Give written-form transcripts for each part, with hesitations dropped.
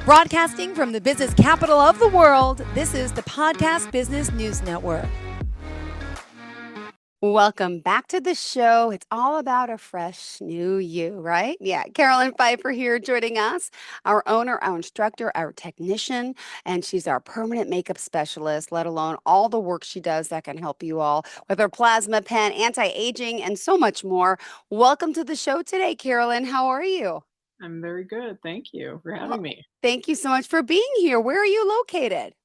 Broadcasting from the business capital of the world, this is the Podcast Business News Network. Welcome back to the show. It's all about a fresh new you, right? Yeah, Carolyn Peiffer here joining us, our owner, our instructor, our technician, and she's our permanent makeup specialist, let alone all the work she does that can help you all with her plasma pen, anti-aging, and so much more. Welcome to the show today, Carolyn. How are you? I'm very good. Thank you for having me. Thank you so much for being here. Where are you located?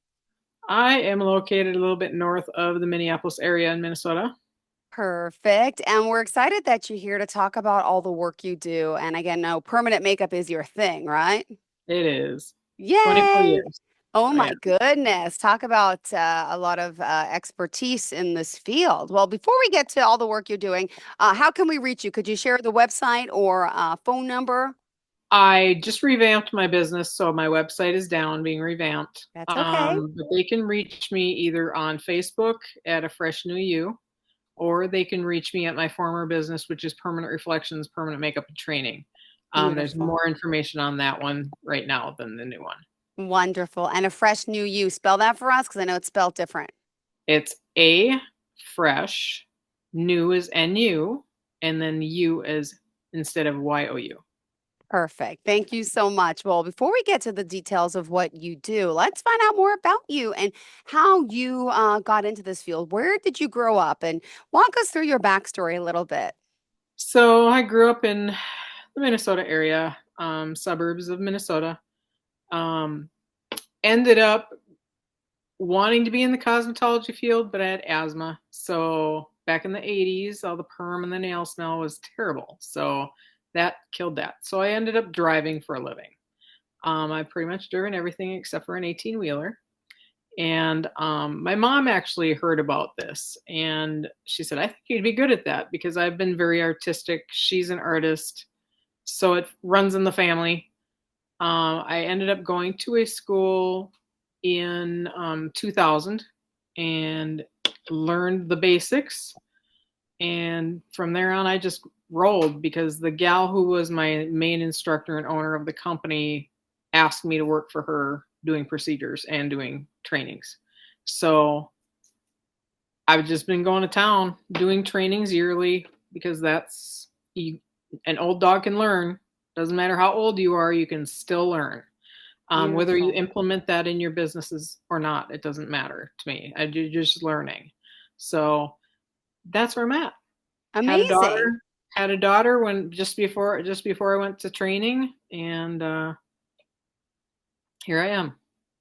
I am located a little bit north of the Minneapolis area in Minnesota. Perfect. And we're excited that you're here to talk about all the work you do. And again, no, permanent makeup is your thing, right? It is. 24 Yay. years. Oh my Yeah. goodness. Talk about a lot of expertise in this field. Well, before we get to all the work you're doing, how can we reach you? Could you share the website or phone number? I just revamped my business, so my website is down, being revamped. That's okay. But they can reach me either on Facebook at A Fresh New You, or they can reach me at my former business, which is Permanent Reflections, Permanent Makeup and Training. There's Beautiful. more information on that one right now than the new one. Wonderful. And a fresh new you. Spell that for us because I know it's spelled different. It's A Fresh, New is NU, and then U is instead of YOU. Perfect. Thank you so much. Well, before we get to the details of what you do, let's find out more about you and how you got into this field. Where did you grow up? And walk us through your backstory a little bit. So I grew up in the Minnesota area, suburbs of Minnesota. Ended up wanting to be in the cosmetology field, but I had asthma. So back in the 80s, all the perm and the nail smell was terrible. So that killed that. So I ended up driving for a living. I pretty much driven everything except for an 18-wheeler. And my mom actually heard about this and she said, I think you'd be good at that because I've been very artistic. She's an artist. So it runs in the family. I ended up going to a school in 2000 and learned the basics. And from there on, I just rolled because the gal who was my main instructor and owner of the company asked me to work for her doing procedures and doing trainings. So I've just been going to town doing trainings yearly because that's an old dog can learn. Doesn't matter how old you are, you can still learn. Whether you implement that in your businesses or not, it doesn't matter to me. You're just learning. So that's where I'm at. Amazing. Had a daughter when just before I went to training, and here I am.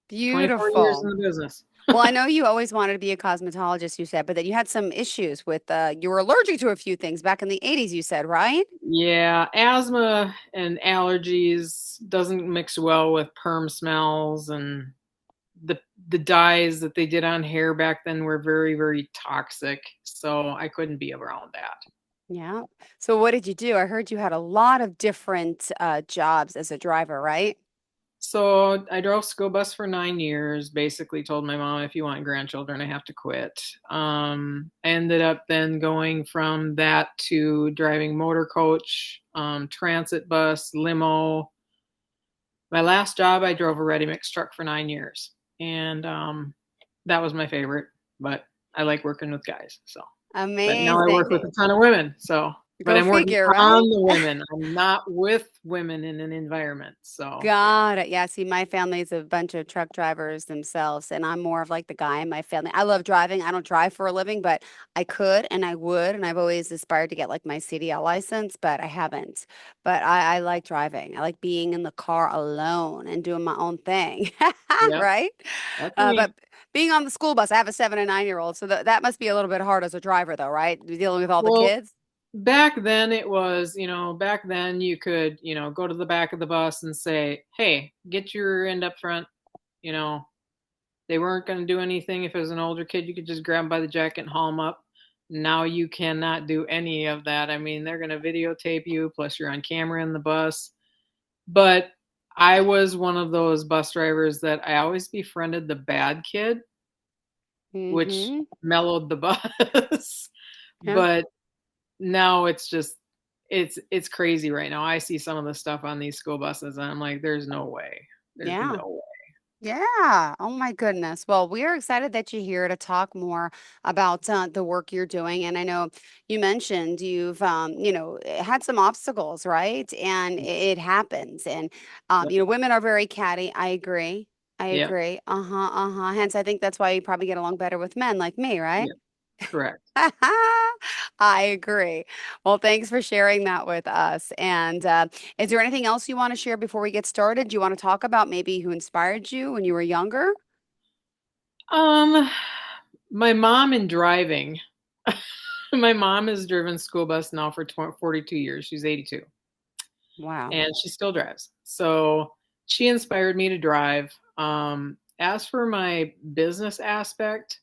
Beautiful. 24 years in the business. Well, I know you always wanted to be a cosmetologist, you said, but that you had some issues with you were allergic to a few things back in the 80s, you said, right? Yeah, asthma and allergies doesn't mix well with perm smells, and the dyes that they did on hair back then were very, very toxic. So I couldn't be around that. Yeah. So what did you do? I heard you had a lot of different jobs as a driver, right? So I drove school bus for 9 years, basically told my mom, if you want grandchildren, I have to quit. I ended up then going from that to driving motor coach, transit bus, limo. My last job, I drove a ready-mix truck for 9 years. And that was my favorite, but I like working with guys. So, Amazing. But now I work with a ton of women. So, but I'm working figure, on right? the women. I'm not with women in an environment. So Got it. Yeah. See, my family's a bunch of truck drivers themselves, and I'm more of like the guy in my family. I love driving. I don't drive for a living, but I could and I would. And I've always aspired to get like my CDL license, but I haven't. But I like driving. I like being in the car alone and doing my own thing. yeah, Right? that's me. But being on the school bus, I have a 7 and 9-year-old. So that must be a little bit hard as a driver, though, right? Dealing with all the Well, kids. back then it was, back then you could, go to the back of the bus and say, hey, get your end up front. They weren't going to do anything. If it was an older kid, you could just grab them by the jacket and haul them up. Now you cannot do any of that. I mean, they're going to videotape you, plus you're on camera in the bus. But I was one of those bus drivers that I always befriended the bad kid, which mellowed the bus. Yeah. But now it's just it's crazy right now. I see some of the stuff on these school buses and I'm like, there's no way. There's Yeah. no way. Yeah. Oh my goodness. Well, we are excited that you're here to talk more about the work you're doing. And I know you mentioned you've, had some obstacles, right? And it happens. And, Yep. women are very catty. I agree. I Yep. agree. Uh-huh. Uh-huh. Hence, I think that's why you probably get along better with men like me, right? Yep. Correct. I agree. Well, thanks for sharing that with us. And is there anything else you want to share before we get started? Do you want to talk about maybe who inspired you when you were younger? Um, my mom in driving. My mom has driven school bus now for 42 years. She's 82 Wow. and she still drives. So she inspired me to drive. As for my business aspect,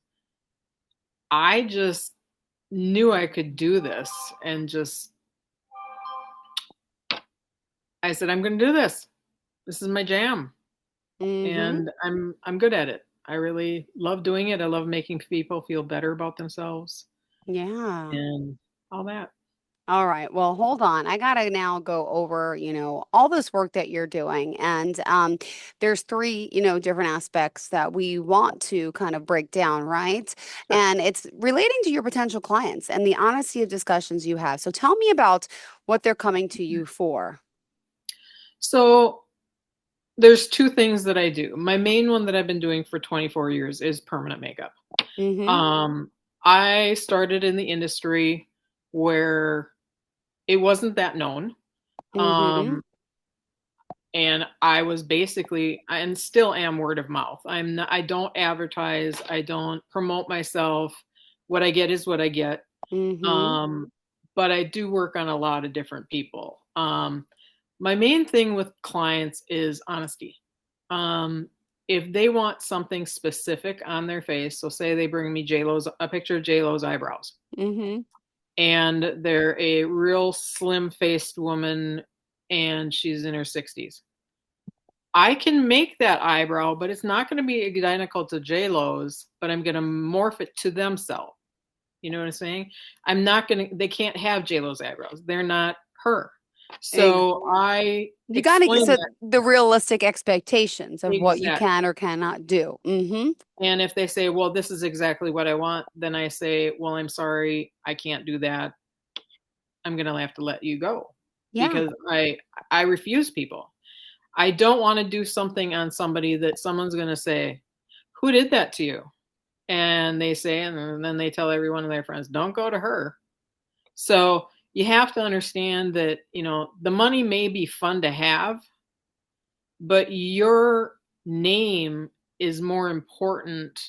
I just knew I could do this and just I said I'm going to do this. This is my jam Mm-hmm. and I'm good at it. I really love doing it. I love making people feel better about themselves Yeah. and all that. All right. Well, hold on. I gotta now go over, all this work that you're doing. And there's three, different aspects that we want to kind of break down, right? Sure. And it's relating to your potential clients and the honesty of discussions you have. So tell me about what they're coming to you for. So there's two things that I do. My main one that I've been doing for 24 years is permanent makeup. Mm-hmm. Um, I started in the industry where it wasn't that known. Mm-hmm. Um, and I was basically, and still am word of mouth. I don't advertise. I don't promote myself. What I get is what I get. Mm-hmm. Um, but I do work on a lot of different people. My main thing with clients is honesty. Um, if they want something specific on their face, so say they bring me a picture of J-Lo's eyebrows, Mm-hmm. and they're a real slim-faced woman, and she's in her 60s. I can make that eyebrow, but it's not going to be identical to J-Lo's, but I'm going to morph it to themselves. You know what I'm saying? I'm not going to, they can't have J-Lo's eyebrows. They're not her. So I You got to get explain so that the realistic expectations of what you exactly. can or cannot do. Mm-hmm. And if they say, well, this is exactly what I want, then I say, well, I'm sorry, I can't do that. I'm going to have to let you go Yeah. because I refuse people. I don't want to do something on somebody that someone's going to say, who did that to you? And they say, and then they tell every one of their friends, don't go to her. So you have to understand that, the money may be fun to have, but your name is more important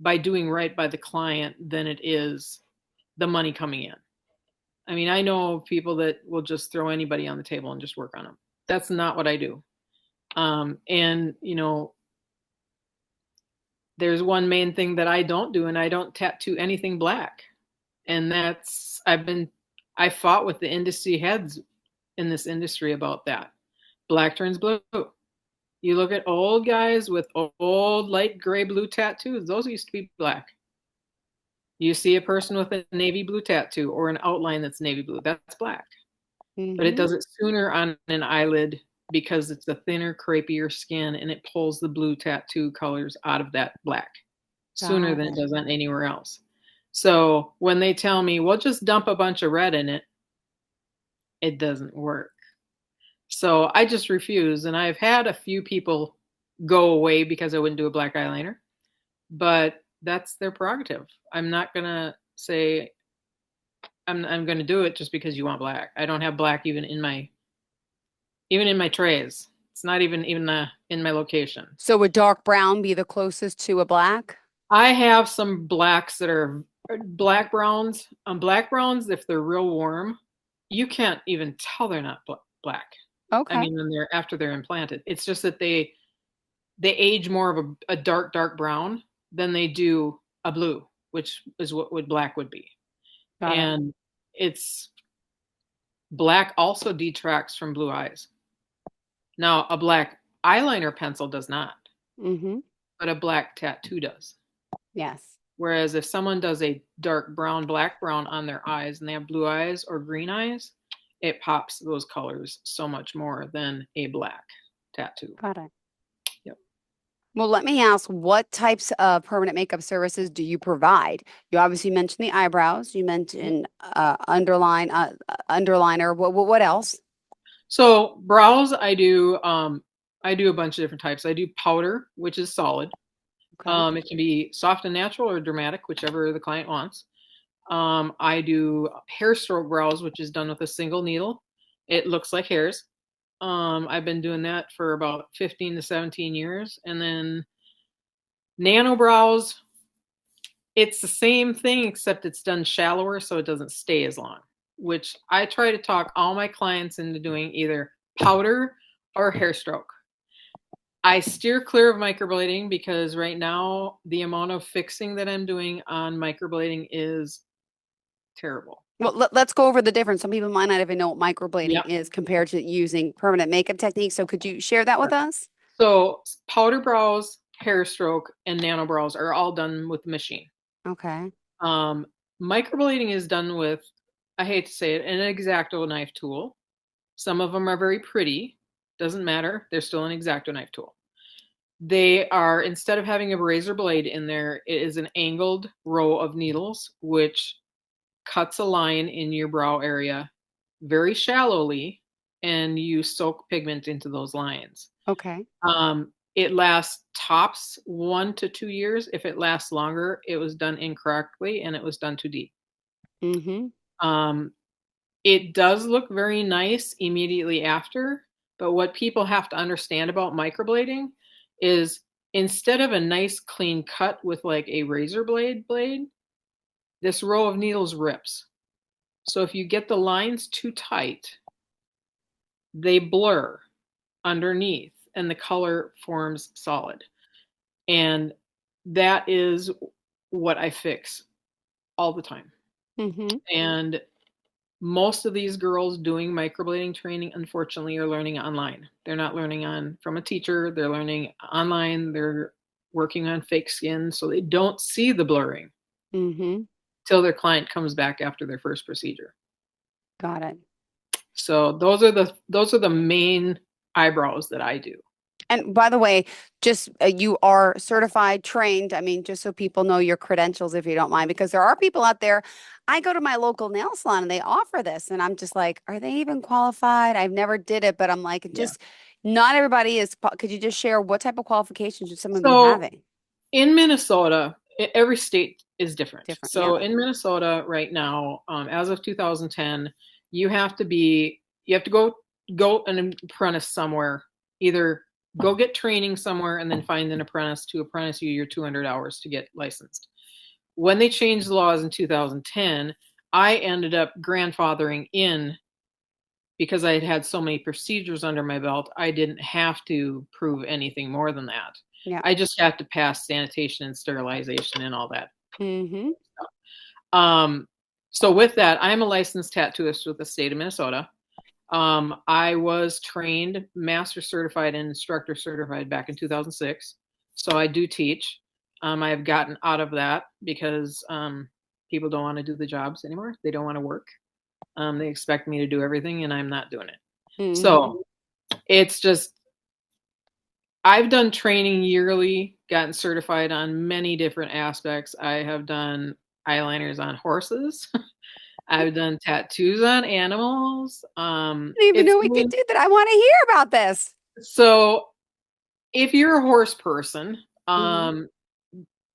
by doing right by the client than it is the money coming in. I mean, I know people that will just throw anybody on the table and just work on them. That's not what I do. And, there's one main thing that I don't do, and I don't tattoo anything black. And I fought with the industry heads in this industry about that. Black turns blue. You look at old guys with old light gray blue tattoos, those used to be black. You see a person with a navy blue tattoo or an outline that's navy blue, that's black. But it Mm-hmm. does it sooner on an eyelid because it's a thinner, crepier skin and it pulls the blue tattoo colors out of that black sooner Got than it it. does on anywhere else. So when they tell me, well, just dump a bunch of red in it, it doesn't work. So I just refuse. And I've had a few people go away because I wouldn't do a black eyeliner, but that's their prerogative. I'm not going to say I'm going to do it just because you want black. I don't have black even in my trays. It's not even in my location. So would dark brown be the closest to a black? I have some blacks that are black browns. Black browns, if they're real warm, you can't even tell they're not black. I Okay. mean, when they're after they're implanted, it's just that they age more of a dark brown than they do a blue, which is what would black would be. Got it. And it's black also detracts from blue eyes. Now, a black eyeliner pencil does not, Mm-hmm. but a black tattoo does. Yes. Whereas if someone does a dark brown, black brown on their eyes and they have blue eyes or green eyes, it pops those colors so much more than a black tattoo. Got it. Well, let me ask, what types of permanent makeup services do you provide? You obviously mentioned the eyebrows. You mentioned underliner. What else? So brows, I do a bunch of different types. I do powder, which is solid. Okay. It can be soft and natural or dramatic, whichever the client wants. I do hair stroke brows, which is done with a single needle. It looks like hairs. I've been doing that for about 15 to 17 years. And then nano brows, it's the same thing except it's done shallower so it doesn't stay as long, which I try to talk all my clients into doing either powder or hair stroke. I steer clear of microblading because right now the amount of fixing that I'm doing on microblading is terrible. Well, let's go over the difference. Some people might not even know what microblading Yep. is compared to using permanent makeup techniques. So could you share that with us? So powder brows, hair stroke, and nano brows are all done with the machine. Okay. Um, Microblading is done with, I hate to say it, an X-Acto knife tool. Some of them are very pretty. Doesn't matter. They're still an X-Acto knife tool. They are, instead of having a razor blade in there, it is an angled row of needles, which cuts a line in your brow area very shallowly, and you soak pigment into those lines. Okay. It lasts tops 1 to 2 years. If it lasts longer, it was done incorrectly and it was done too deep. Mm-hmm. Um, it does look very nice immediately after, but what people have to understand about microblading is instead of a nice clean cut with like a razor blade, this row of needles rips. So if you get the lines too tight, they blur underneath and the color forms solid. And that is what I fix all the time. Mm-hmm. And most of these girls doing microblading training, unfortunately, are learning online. They're not learning from a teacher. They're learning online. They're working on fake skin, so they don't see the blurring Mm-hmm. till their client comes back after their first procedure. Got it. So those are the main eyebrows that I do. And by the way, just you are certified, trained. I mean, just so people know your credentials, if you don't mind, because there are people out there. I go to my local nail salon and they offer this, and I'm just like, are they even qualified? I've never did it, but I'm like, Yeah. just not everybody is. Could you just share what type of qualifications should someone be So having? in Minnesota, every state is different. Different, yeah. So in Minnesota right now, as of 2010, you have to go an apprentice somewhere. Either go get training somewhere and then find an apprentice to apprentice you your 200 hours to get licensed. When they changed the laws in 2010, I ended up grandfathering in because I had had so many procedures under my belt. I didn't have to prove anything more than that. Yeah. I just have to pass sanitation and sterilization and all that. Mm-hmm. Um, so with that, I'm a licensed tattooist with the state of Minnesota. I was trained, master certified, and instructor certified back in 2006. So I do teach. I've gotten out of that because people don't want to do the jobs anymore. They don't want to work. They expect me to do everything, and I'm not doing it. Mm-hmm. So it's just I've done training yearly, gotten certified on many different aspects. I have done eyeliners on horses. I've done tattoos on animals. I didn't even It's know we could do that. I want to hear about this. so if you're a horse person, Mm-hmm.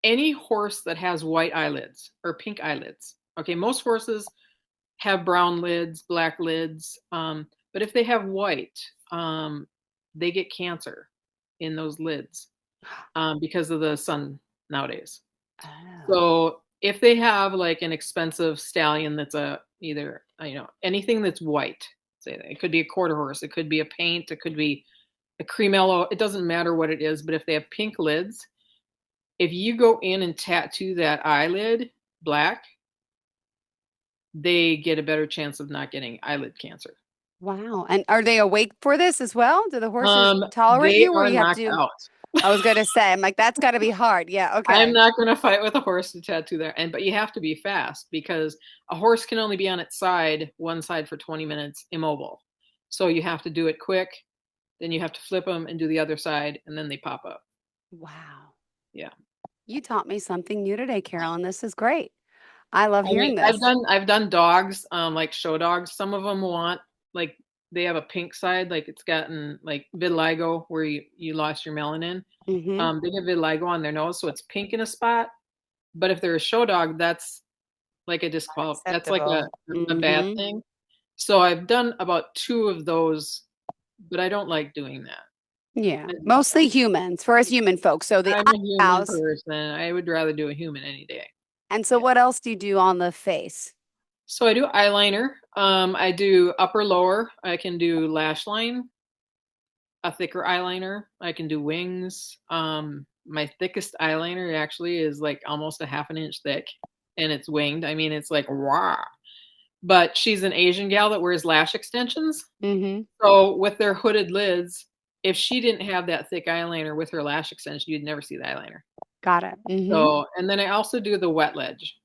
any horse that has white eyelids or pink eyelids, okay, most horses have brown lids, black lids, but if they have white, they get cancer in those lids because of the sun nowadays. Oh. So if they have like an expensive stallion that's either anything that's white, say it could be a quarter horse, it could be a paint, it could be a cremello, it doesn't matter what it is, but if they have pink lids, if you go in and tattoo that eyelid black, they get a better chance of not getting eyelid cancer. Wow. And are they awake for this as well? Do the horses tolerate They you, or are you have knocked to? out. I was going to say, I'm like, that's got to be hard. Yeah. I'm Okay. not going to fight with a horse to tattoo there, but you have to be fast because a horse can only be on its one side for 20 minutes immobile. So you have to do it quick, then you have to flip them and do the other side, and then they pop up. Wow. Yeah. You taught me something new today, Carolyn. This is great. I love I mean, hearing this. I've done dogs, like show dogs. Some of them want like they have a pink side, like it's gotten like vitiligo where you lost your melanin. Mm-hmm. They get vitiligo on their nose, so it's pink in a spot. But if they're a show dog, that's like a that's like Acceptable. a bad Mm-hmm. thing. So I've done about 2 of those, but I don't like doing that. Yeah. I Mostly humans, for us human folks. So the I'm a human eyebrows. person. I would rather do a human any day. And so Yeah. what else do you do on the face? So I do eyeliner. I do upper lower. I can do lash line, a thicker eyeliner. I can do wings. My thickest eyeliner actually is like almost a half an inch thick, and it's winged. I mean, it's like wow. But she's an Asian gal that wears lash extensions. Mm-hmm. So with their hooded lids, if she didn't have that thick eyeliner with her lash extension, you'd never see the eyeliner. Got it. Mm-hmm. So, and then I also do the wet ledge.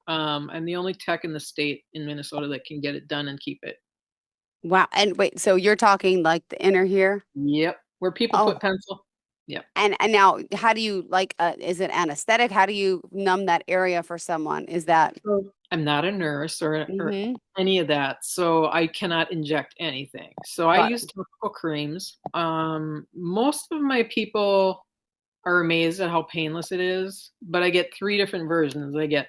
I'm the only tech in the state in Minnesota that can get it done and keep it. Wow. And wait, so you're talking like the inner here? Yep. Where people Oh, put pencil. Yep. and now how do you like is it anesthetic? How do you numb that area for someone? Is that So I'm not a nurse or mm-hmm. any of that, so I cannot inject anything. So I Got use it. topical creams. Most of my people are amazed at how painless it is, but I get 3 different versions. I get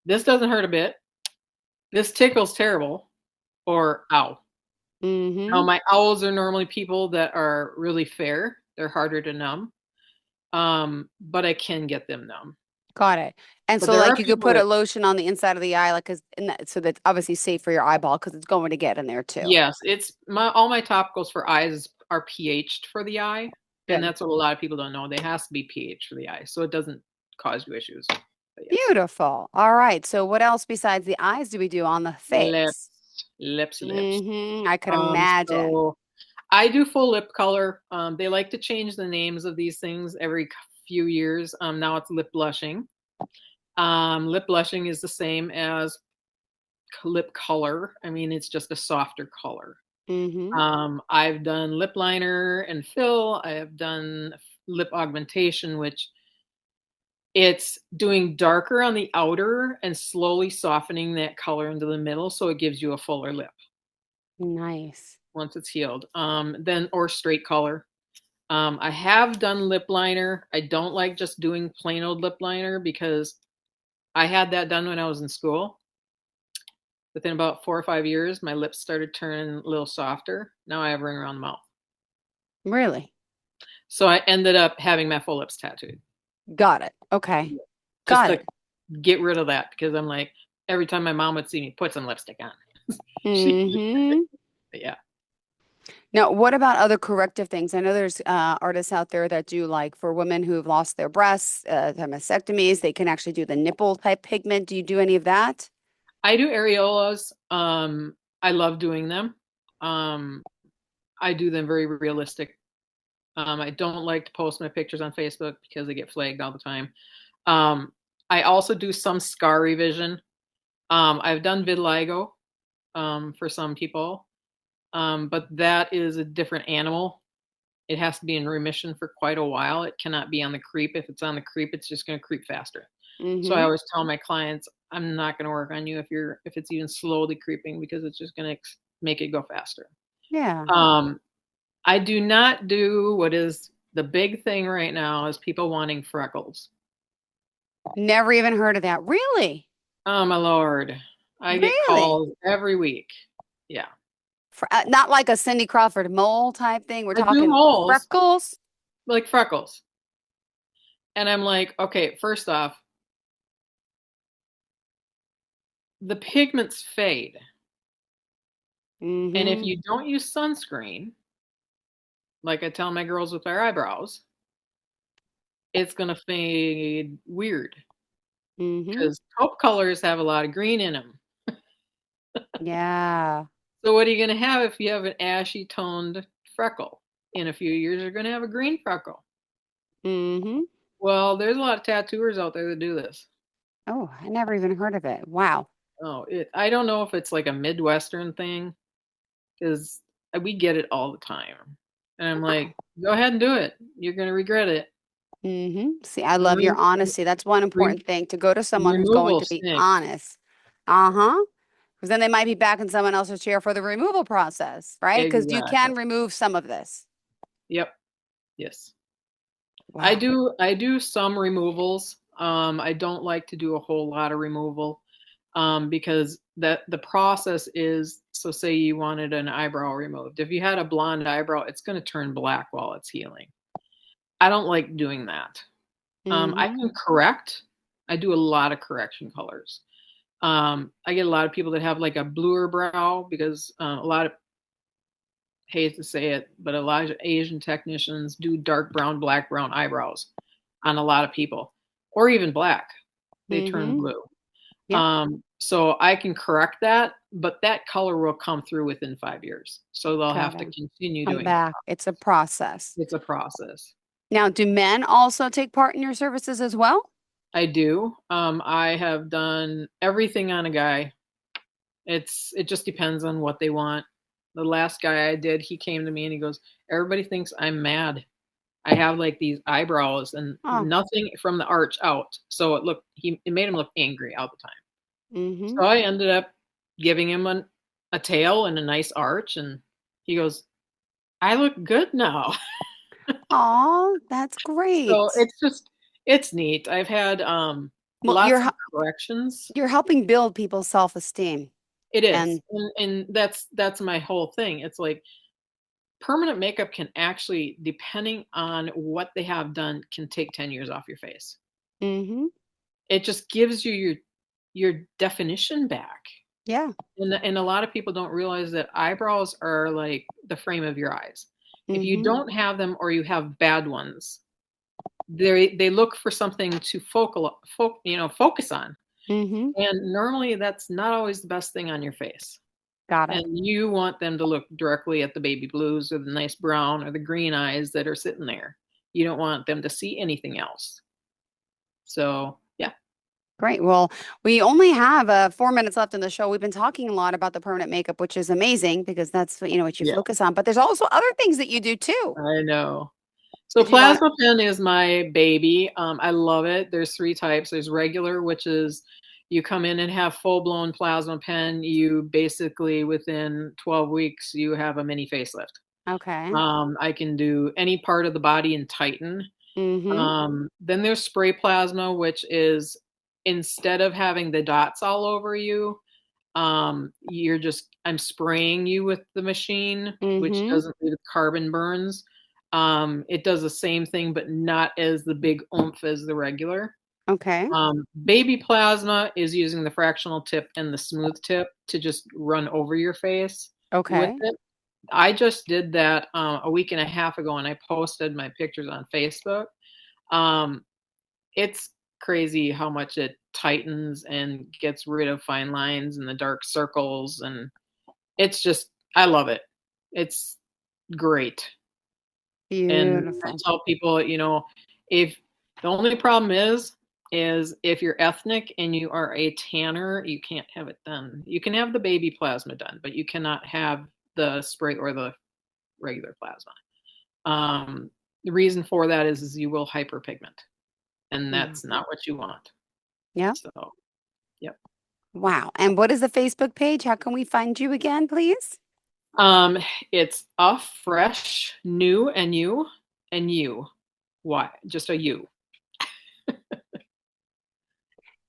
this doesn't hurt a bit, this tickles terrible, or ow. Now Mm-hmm. my owls are normally people that are really fair. They're harder to numb. But I can get them numb. Got it. And But so there like are you could people put that a lotion on the inside of the eye, like cause and that, so that's obviously safe for your eyeball because it's going to get in there too. yes, it's my all my topicals for eyes are pH'd for the eye, and Good. that's what a lot of people don't know. They has to be pH for the eye, so it doesn't cause you issues. But yes. Beautiful. All right. So what else besides the eyes do we do on the Lips, face? lips. Mm-hmm. I could imagine. So I do full lip color. They like to change the names of these things every few years. Now it's lip blushing. Lip blushing is the same as lip color. I mean, it's just a softer color. Mm-hmm. I've done lip liner and fill. I have done lip augmentation, which it's doing darker on the outer and slowly softening that color into the middle, so it gives you a fuller lip Nice. once it's healed. Then or straight color. I have done lip liner. I don't like just doing plain old lip liner because I had that done when I was in school. Within about 4 or 5 years, my lips started turning a little softer. Now I have ring around the mouth. Really? So I ended up having my full lips tattooed Got it. Okay. just Got to it. get rid of that because I'm like, every time my mom would see me, put some lipstick on. She, Mm-hmm. yeah. Now, what about other corrective things? I know there's artists out there that do like for women who've lost their breasts, have mastectomies, they can actually do the nipple type pigment. Do you do any of that? I do areolas. I love doing them. Um, I do them very realistic. I don't like to post my pictures on Facebook because they get flagged all the time. Um, I also do some scar revision. I've done vitiligo for some people, but that is a different animal. It has to be in remission for quite a while. It cannot be on the creep. If it's on the creep, it's just going to creep faster. So I Mm-hmm. always tell my clients, I'm not going to work on you if it's even slowly creeping because it's just going to make it go faster. Yeah. Um, I do not do what is the big thing right now is people wanting freckles. Never even heard of that. Really? Oh my Lord. I get Really? calls every week. Yeah. Not like a Cindy Crawford mole type thing. We're I do talking moles freckles. like freckles. And I'm like, okay, first off, the pigments fade. And if Mm-hmm. you don't use sunscreen, like I tell my girls with their eyebrows, it's going to fade weird Mm-hmm. because taupe colors have a lot of green in them. Yeah. So what are you going to have if you have an ashy toned freckle? In a few years, you're going to have a green freckle. Mm-hmm. Well, there's a lot of tattooers out there that do this. Oh, I never even heard of it. Wow. Oh, I don't know if it's like a Midwestern thing because we get it all the time. And I'm like, go ahead and do it. You're going to regret it. See, I love your Remove, honesty. That's one re, important thing, to go to someone who's going removal to be stinks. honest. Uh-huh. Because then they might be back in someone else's chair for the removal process, right? Because you Exactly. can remove some of this. Yep. Yes. Wow. I do some removals. I don't like to do a whole lot of removal, because the process is, so say you wanted an eyebrow removed. If you had a blonde eyebrow, it's going to turn black while it's healing. I don't like doing that. I Mm-hmm. can correct. I do a lot of correction colors. I get a lot of people that have like a bluer brow because a lot of, hate to say it, but a lot of Asian technicians do dark brown, black brown eyebrows on a lot of people, or even black. They turn Mm-hmm. blue. Yep. So I can correct that, but that color will come through within 5 years. So they'll Got have to it. continue Come doing it. back. It's a process. It's a process. Now, do men also take part in your services as well? I do. I have done everything on a guy. It just depends on what they want. The last guy I did, he came to me and he goes, "Everybody thinks I'm mad. I have like these eyebrows and Oh. nothing from the arch out." So it made him look angry all the time. Mm-hmm. So I ended up giving him a tail and a nice arch, and he goes, "I look good now." Oh, that's So great. it's neat. I've had Well, lots of corrections. you're helping build people's self-esteem. It is. And And that's my whole thing. It's like permanent makeup can actually, depending on what they have done, can take 10 years off your face. mm-hmm. It just gives you your definition back. Yeah. And a lot of people don't realize that eyebrows are like the frame of your eyes. If you Mm-hmm. don't have them or you have bad ones, they look for something to focus on. Mm-hmm. And normally that's not always the best thing on your face. Got it. And you want them to look directly at the baby blues or the nice brown or the green eyes that are sitting there. You don't want them to see anything else. So, yeah. Great. Well, we only have 4 minutes left in the show. We've been talking a lot about the permanent makeup, which is amazing because that's what you Yeah, focus on. But there's also other things that you do too. I know. So Did you want? plasma pen is my baby. I love it. There's three types. There's regular, which is you come in and have full blown plasma pen. You basically within 12 weeks you have a mini facelift. Okay. I can do any part of the body and tighten. Mm-hmm. Then there's spray plasma, which is instead of having the dots all over you, I'm spraying you with the machine, which Mm-hmm. doesn't leave carbon burns. It does the same thing, but not as the big oomph as the regular. Okay. Baby plasma is using the fractional tip and the smooth tip to just run over your face with Okay. it. I just did that a week and a half ago, and I posted my pictures on Facebook. Um, it's crazy how much it tightens and gets rid of fine lines and the dark circles, and I love it. It's great. And I Beautiful. tell people, if the only problem is if you're ethnic and you are a tanner, you can't have it done. You can have the baby plasma done, but you cannot have the spray or the regular plasma. The reason for that is you will hyperpigment, and that's Mhm. not what you want. Yeah. So, yep. Wow. And what is the Facebook page? How can we find you again, please? Um, it's a fresh new and you. Why? Just a you.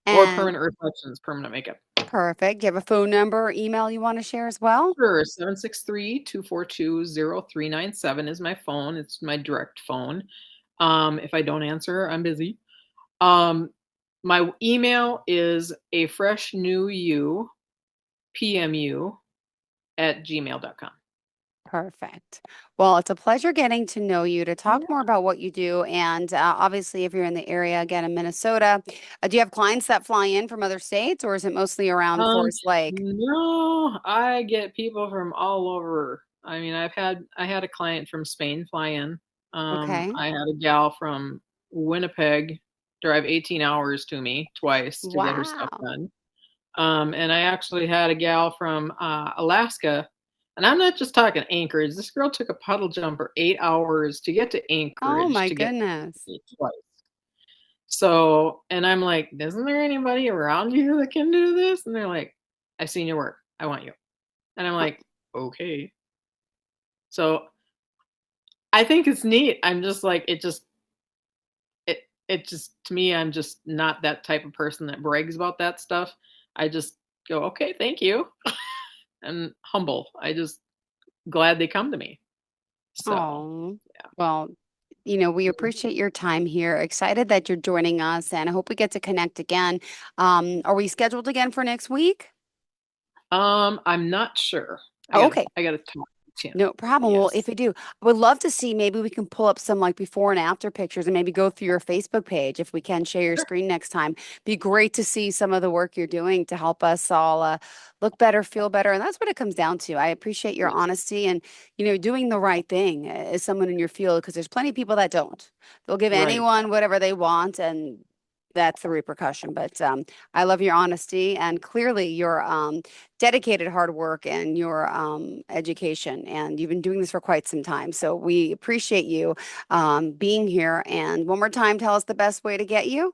Or And permanent reflections, permanent makeup. perfect. Do you have a phone number or email you want to share as well? Sure, 763-242-0397 is my phone. It's my direct phone. If I don't answer, I'm busy. My email is a fresh new you, PMU at gmail.com. Perfect. Well, it's a pleasure getting to know you, to talk Yeah. more about what you do. And obviously, if you're in the area, again, in Minnesota, do you have clients that fly in from other states, or is it mostly around Um, Forest Lake? no, I get people from all over. I mean, I had a client from Spain fly in. Okay. I had a gal from Winnipeg drive 18 hours to me twice to get her stuff Wow. done. And I actually had a gal from Alaska. And I'm not just talking Anchorage. This girl took a puddle jumper 8 hours to get to Anchorage Oh my to get goodness. me twice. So, and I'm like, isn't there anybody around you that can do this? And they're like, I've seen your work. I want you. And I'm like, okay. So I think it's neat. I'm just like, it just, to me, I'm just not that type of person that brags about that stuff. I just go, okay, thank you. And humble. I just glad they come to me. So, Oh, yeah. well, we appreciate your time here. Excited that you're joining us, and I hope we get to connect again. Are we scheduled again for next week? I'm not sure. Okay. I gotta talk to Tim. No problem. Well, if Yes. we do, I would love to see, maybe we can pull up some like before and after pictures and maybe go through your Facebook page if we can share your Sure. screen next time. Be great to see some of the work you're doing to help us all look better, feel better. And that's what it comes down to. I appreciate your Yes. honesty and, doing the right thing as someone in your field, because there's plenty of people that don't. They'll give Right. anyone whatever they want, and that's the repercussion. But I love your honesty and clearly your dedicated hard work and your education. And you've been doing this for quite some time. So we appreciate you being here. And one more time, tell us the best way to get you.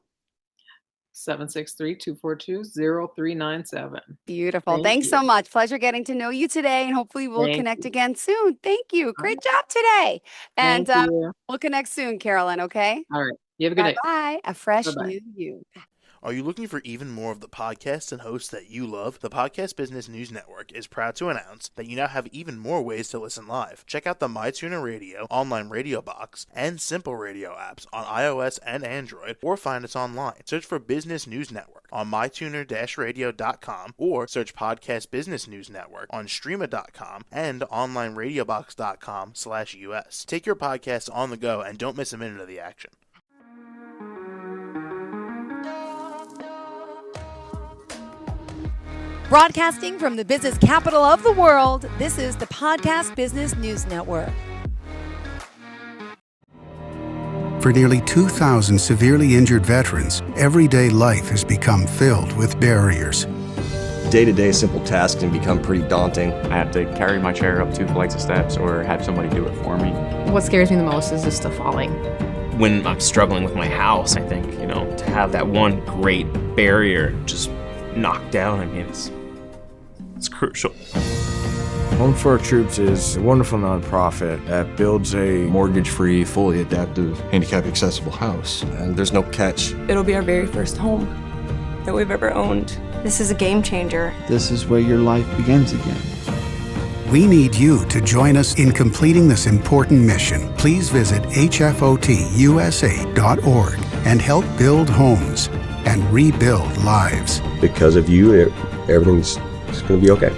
763-242-0397. Beautiful. Thank Thanks so you. much. Pleasure getting to know you today. And hopefully we'll Thank connect you. again soon. Thank you. All Great right. job today. And Thank you. we'll connect soon, Carolyn. Okay. All right. You have a good Bye day. bye. A fresh Bye-bye. new you. Are you looking for even more of the podcasts and hosts that you love? The Podcast Business News Network is proud to announce that you now have even more ways to listen live. Check out the MyTuner Radio, online radio box, and Simple Radio apps on iOS and Android, or find us online. Search for Business News Network on mytuner-radio.com, or search Podcast Business News Network on streama.com and onlineradiobox.com/US. Take your podcast on the go and don't miss a minute of the action. Broadcasting from the business capital of the world, this is the Podcast Business News Network. For nearly 2,000 severely injured veterans, everyday life has become filled with barriers. Day-to-day simple tasks can become pretty daunting. I have to carry my chair up 2 flights of steps or have somebody do it for me. What scares me the most is just the falling. When I'm struggling with my house, I think, to have that one great barrier just knocked down, it's crucial. Home for Our Troops is a wonderful nonprofit that builds a Mortgage-free, fully adaptive, handicap-accessible house. And there's no catch. It'll be our very first home that we've ever owned. This is a game changer. This is where your life begins again. We need you to join us in completing this important mission. Please visit hfotusa.org and help build homes and rebuild lives. Because of you, everything's going to be okay.